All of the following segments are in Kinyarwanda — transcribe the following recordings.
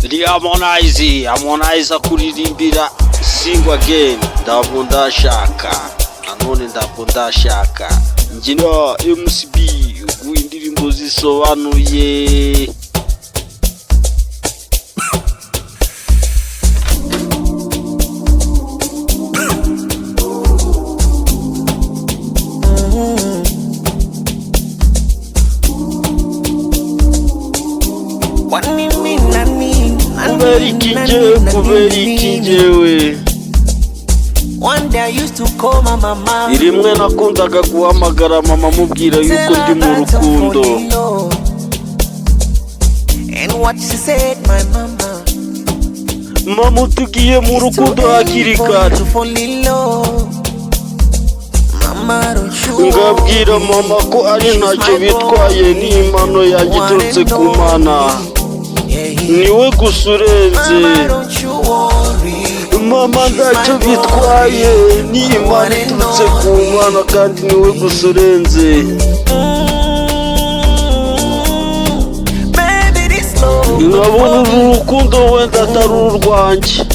Harmonize akuririmbira Sing Again. Ndabundashaka nanone ndabundashaka njina EMUCIB indirimbo zisobanuye. Kwanini nani Kuberiki njyewe One day I used to call my mama. Irimwe nakundaga guhamagara mama mubwira yuko ndi mu rukundo. And what she said my mama, mama tugiye mu rukundo hakiri kare. Ngabwira mama ko ari ntacyo bitwaye, ni impano yagiturutse ku Mana, niwe gusurenze. Mama ntacyo bitwaye, ni impano iturutse ku Mana kandi niwe gusurenze. Nkabona uru rukundo wenda atari urwanjye.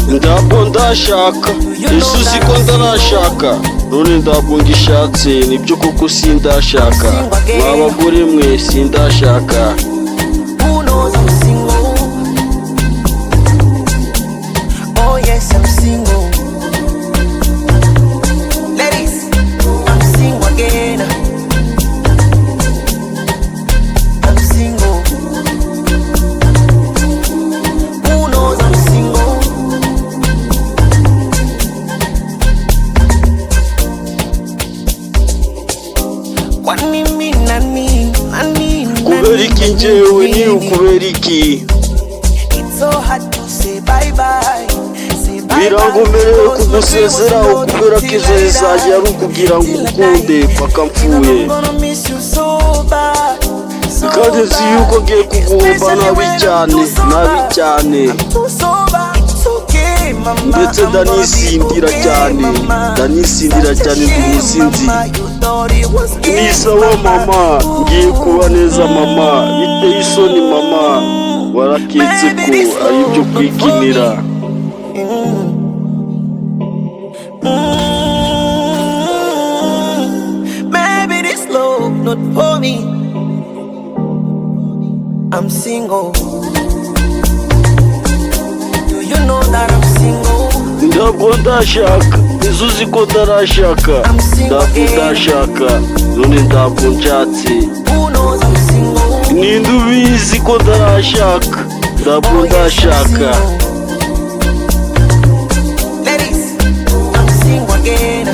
Ndabwo ndashaka, ese uzi ko ndarashaka, none ndabwo ngishatse, nibyo koko sindashaka, mwabagore mwe sindashaka. Oh yes, I'm single. Ladies, I'm single again. I'm single. Who knows I'm single? Kwanini nani Kuberiki njyewe ni ukuberiki. It's so hard to say bye bye. Birangomereye kugusezera ukubera ko izo zizajya ari ukubwira ngo ukunde paka mpfuye. Kandi nzi yuko ngiye kuguhomba nabi cyane. Ndetse ndanisindira cyane ndi umusinzi. Nisawa mama, ngiye kuba neza mama, biteye isoni mama, waraketse ko ari ibyo kwikinira. Maybe this love not for me. I'm single. Do you know that I'm single? Ndabwo ndashaka, ese uzi ko ndarashaka. Ndabwo ndashaka, none ndabwo nshatse. Who knows I'm single? Ninde ubizi ko ndarashaka, ndabwo ndashaka. Ladies, I'm single again.